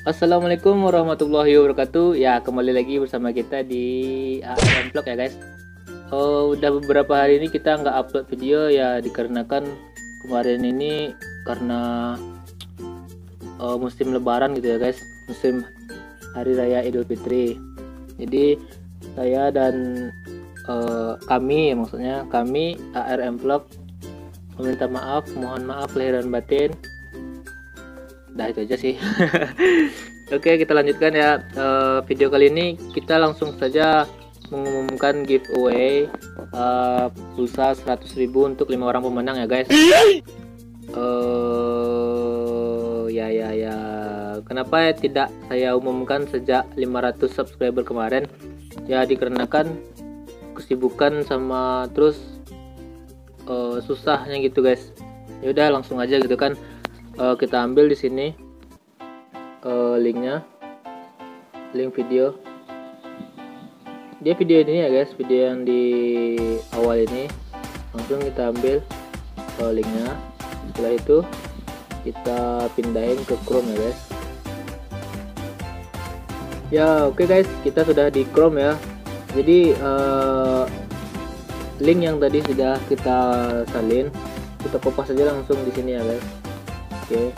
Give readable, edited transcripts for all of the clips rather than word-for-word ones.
Assalamualaikum warahmatullahi wabarakatuh. Ya, kembali lagi bersama kita di ARM Vlog ya guys. Udah beberapa hari ini kita nggak upload video ya, dikarenakan kemarin ini karena musim lebaran gitu ya guys, musim hari raya Idul Fitri. Jadi saya dan maksudnya kami ARM Vlog meminta maaf, mohon maaf lahir dan batin. Dah itu aja sih. Oke, kita lanjutkan ya. Video kali ini kita langsung saja mengumumkan giveaway pulsa 100.000 untuk 5 orang pemenang ya guys. Ya. Kenapa tidak saya umumkan sejak 500 subscriber kemarin? Ya dikarenakan kesibukan sama terus susahnya gitu guys. Ya udah langsung aja gitu kan. Kita ambil di sini linknya, link video. Dia video ini ya guys, video yang di awal ini. Langsung kita ambil linknya. Setelah itu kita pindahin ke Chrome ya guys. Ya oke guys, kita sudah di Chrome ya. Jadi link yang tadi sudah kita salin, kita kopas saja langsung di sini ya guys. Oke,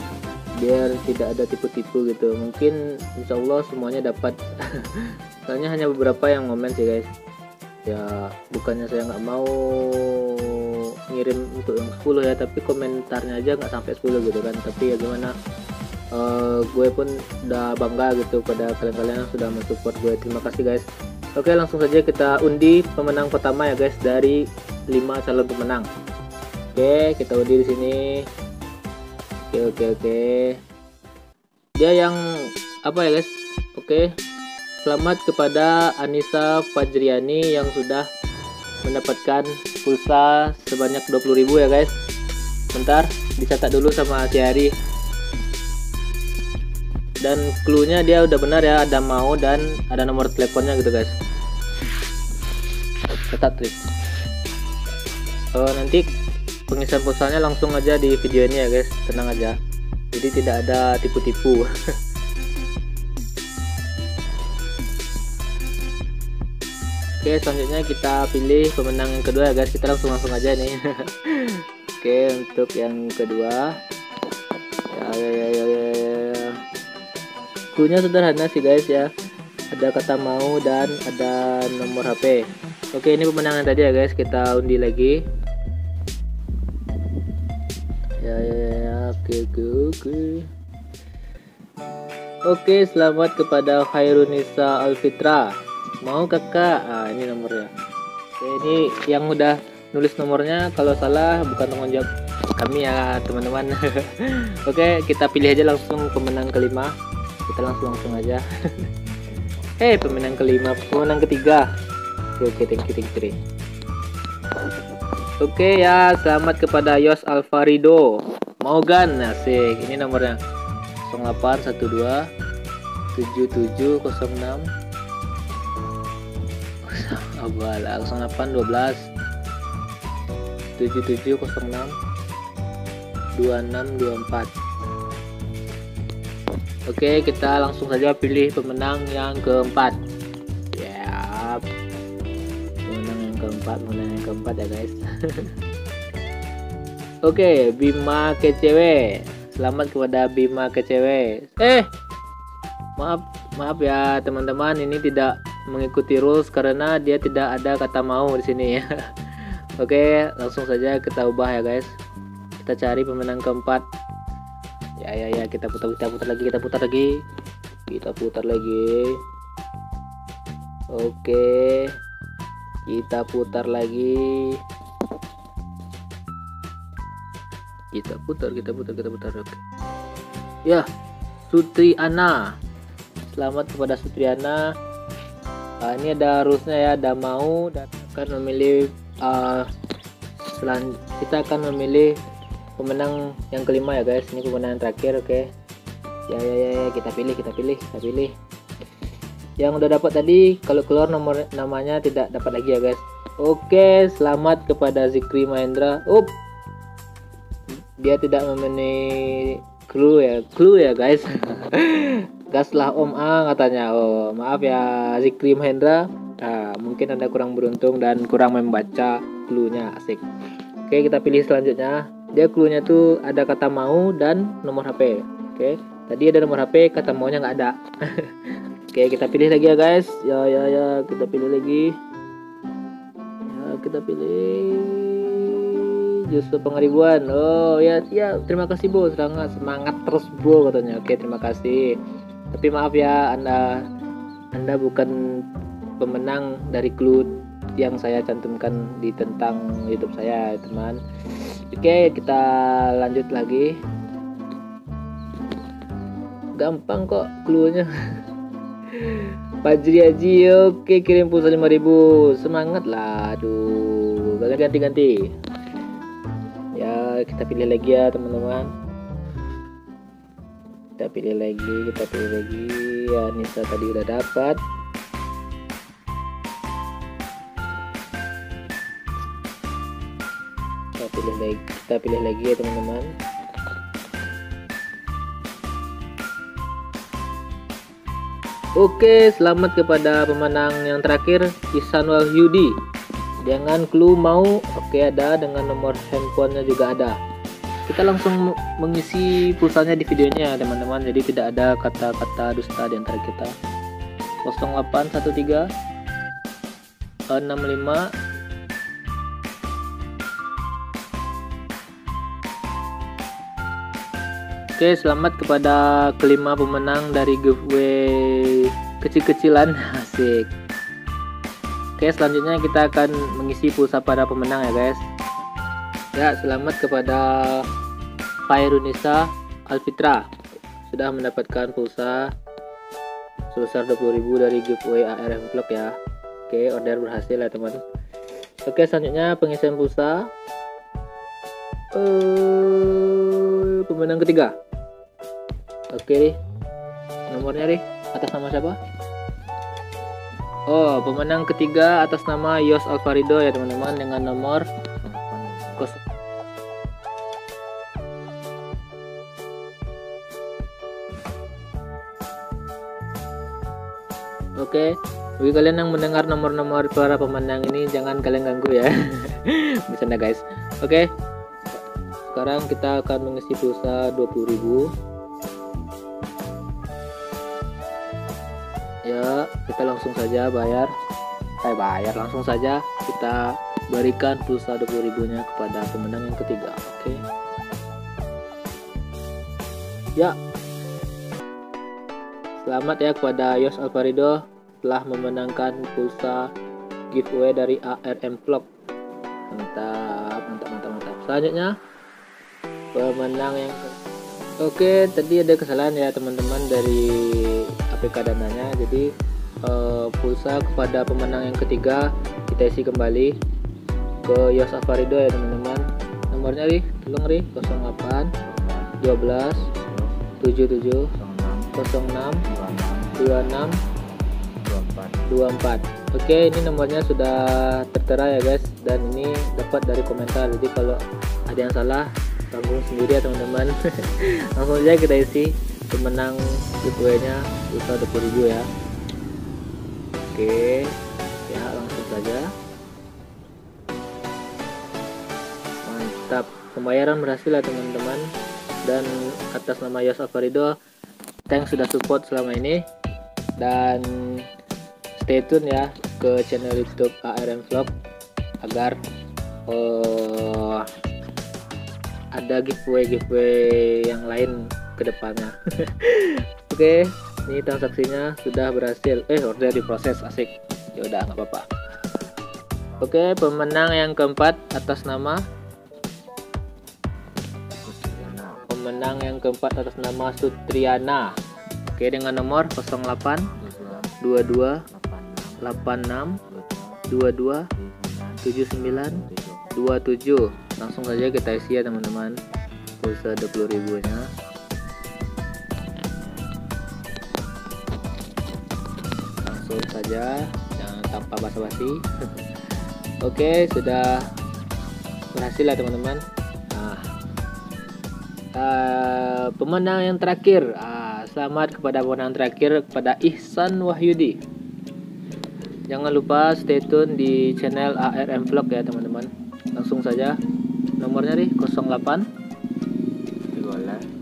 biar tidak ada tipu-tipu gitu. Mungkin insya Allah semuanya dapat. Soalnya hanya beberapa yang komen sih guys. Ya bukannya saya nggak mau ngirim untuk yang 10 ya, tapi komentarnya aja nggak sampai 10 gitu kan. Tapi ya gimana, gue pun udah bangga gitu pada kalian-kalian yang sudah mensupport gue. Terima kasih guys. Oke, langsung saja kita undi pemenang pertama ya guys, dari 5 calon pemenang. Oke, kita undi di sini. Oke. Dia yang apa ya guys? Oke. Selamat kepada Anissa Fajriani yang sudah mendapatkan pulsa sebanyak 20.000 ya guys. Bentar, dicatat dulu sama si Hari. Dan cluenya dia udah benar ya, ada mau dan ada nomor teleponnya gitu guys. Catat trik. Nanti pengisian pulsanya langsung aja di video ini ya guys, tenang aja, jadi tidak ada tipu-tipu. Oke, selanjutnya kita pilih pemenang yang kedua ya guys, kita langsung aja nih. Oke, untuk yang kedua ya. Cluenya sederhana sih guys ya, ada kata mau dan ada nomor HP. Oke, ini pemenang yang tadi ya guys, kita undi lagi. Oke, selamat kepada Khairunisa Alfitra. Mau kakak? Ini nomornya. Oke, ini yang udah nulis nomornya, kalau salah bukan tanggung jawab kami ya teman-teman. Oke, kita pilih aja langsung pemenang kelima. Kita langsung aja. Pemenang kelima, pemenang ketiga. Oke, thank you. Oke ya, selamat kepada Yos Alfarido Maugan, asik. Ini nomornya 0812 7706 0812 7706 2624. Oke, kita langsung saja pilih pemenang yang keempat. Pemenang yang keempat ya guys. Oke, Bima Kecewe. Selamat kepada Bima Kecewe. Maaf ya teman-teman, ini tidak mengikuti rules karena dia tidak ada kata mau di sini ya. Oke, langsung saja kita ubah ya guys. Kita cari pemenang keempat. Ya, kita putar lagi. Oke. Kita putar lagi. Kita putar. Oke. Ya, Sutriana. Selamat kepada Sutriana. Ini ada rulesnya ya, ada mau dan akan memilih kita akan memilih pemenang yang kelima ya guys. Ini pemenang yang terakhir. Oke. Ya, kita pilih. Yang udah dapat tadi, kalau keluar namanya tidak dapat lagi ya guys. Oke, selamat kepada Zikri Mahendra. Dia tidak memenuhi clue ya guys. Gaslah Om A katanya. Oh maaf ya Zikri Mahendra, mungkin Anda kurang beruntung dan kurang membaca clue-nya. Asik. Oke, kita pilih selanjutnya. Dia clue-nya tuh ada kata mau dan nomor HP. Oke, tadi ada nomor HP, kata maunya nggak ada. Oke, kita pilih lagi ya guys. Ya, kita pilih lagi. Ya, kita pilih justru pengaribuan. Oh ya, terima kasih bro, sangat semangat terus bro katanya. Oke, terima kasih. Tapi maaf ya, Anda bukan pemenang dari clue yang saya cantumkan di tentang YouTube saya, teman. Oke, kita lanjut lagi. Gampang kok clue-nya. Fajri Haji, oke, kirim pulsa 5.000. Semangat lah. Aduh, ganti. Ya, kita pilih lagi ya, teman-teman. Kita pilih lagi. Ya, Nisa tadi udah dapat. Kita pilih lagi ya, teman-teman. Oke, selamat kepada pemenang yang terakhir, Ihsan Wahyudi. Dengan clue mau, oke ada, dengan nomor handphonenya juga ada. Kita langsung mengisi pulsanya di videonya teman-teman, jadi tidak ada kata-kata dusta di antara kita. 0813 65 Oke, selamat kepada kelima pemenang dari giveaway kecil-kecilan. Asik. Oke, selanjutnya kita akan mengisi pulsa para pemenang ya guys. Ya, selamat kepada Pairunisa Alfitra, sudah mendapatkan pulsa sebesar 20.000 dari giveaway ARM Vlog ya. Oke, order berhasil ya teman. Oke, selanjutnya pengisian pulsa pemenang ketiga. Oke, nomornya nih atas nama siapa? Oh, pemenang ketiga atas nama Yos Alfarido ya teman-teman, dengan nomor 0. Oke, bagi kalian yang mendengar nomor-nomor para pemenang ini jangan kalian ganggu ya. Bercanda guys. Oke, sekarang kita akan mengisi pulsa 20.000. Ya, kita langsung saja bayar. Langsung saja kita berikan pulsa 20.000 nya kepada pemenang yang ketiga. Oke. Ya, selamat ya kepada Yos Alfarido telah memenangkan pulsa giveaway dari ARM Vlog. Mantap. Selanjutnya pemenang yang Oke, tadi ada kesalahan ya teman-teman dari APK dananya. Jadi pulsa kepada pemenang yang ketiga kita isi kembali ke Yos Alfarido ya teman-teman. Nomornya tolong 08 12 77 06 26 24. Oke, ini nomornya sudah tertera ya guys, dan ini dapat dari komentar. Jadi kalau ada yang salah tanggung sendiri ya teman-teman. Langsung saja kita isi pemenang giveaway-nya pulsa 20.000 ya. Oke, ya langsung saja. Mantap, pembayaran berhasil ya teman-teman. Dan atas nama Yos Alfarido, thanks sudah support selama ini. Dan stay tune ya ke channel YouTube ARM Vlog agar ada giveaway yang lain ke depannya. Oke, ini transaksinya sudah berhasil. Order diproses. Asik. Ya udah, nggak apa-apa. Oke, pemenang yang keempat atas nama Sutriana. Oke, dengan nomor 08 22 86 22 79 27. Langsung saja kita isi ya teman-teman pulsa 20.000 nya. Langsung saja, jangan tanpa basa-basi. Oke, sudah berhasil ya teman-teman. Nah, pemenang yang terakhir, selamat kepada pemenang terakhir, kepada Ihsan Wahyudi. Jangan lupa stay tune di channel ARM Vlog ya teman-teman. Langsung saja nomornya nih 08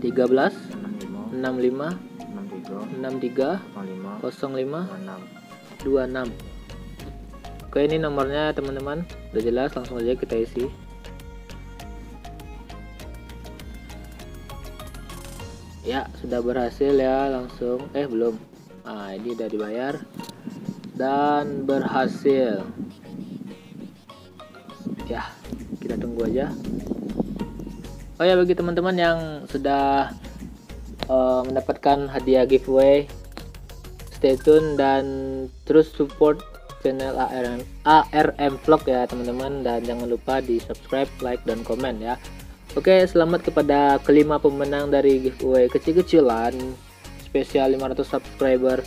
13 65 63 05 26. Oke, ini nomornya teman-teman, udah jelas, langsung aja kita isi. Ya, sudah berhasil ya, langsung belum. Nah, ini udah dibayar dan berhasil. Ya, kita tunggu aja. Oh ya, bagi teman-teman yang sudah mendapatkan hadiah giveaway, stay tune dan terus support channel ARM Vlog ya teman-teman, dan jangan lupa di subscribe, like, dan komen ya. Oke, selamat kepada kelima pemenang dari giveaway kecil-kecilan spesial 500 subscriber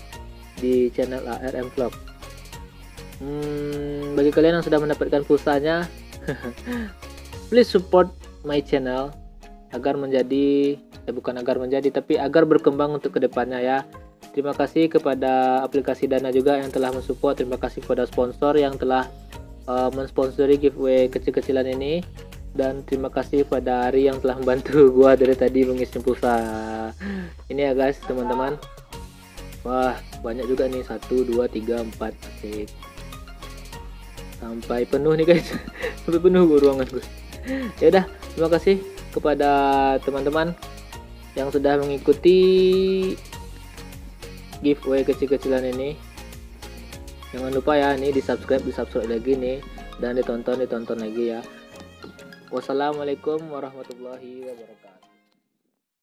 di channel ARM Vlog. Bagi kalian yang sudah mendapatkan pulsanya please support my channel agar menjadi tapi agar berkembang untuk kedepannya ya. Terima kasih kepada aplikasi Dana juga yang telah mensupport. Terima kasih kepada sponsor yang telah mensponsori giveaway kecil-kecilan ini, dan terima kasih pada Ari yang telah membantu gua dari tadi mengisi pulsa ini ya guys teman-teman. Wah, banyak juga nih, 1 2 3 4 asik. Sampai penuh nih guys. Sampai penuh ruangan gue. Ya udah, terima kasih kepada teman-teman yang sudah mengikuti giveaway kecil-kecilan ini. Jangan lupa ya, nih di subscribe lagi nih, dan ditonton lagi ya. Wassalamualaikum warahmatullahi wabarakatuh.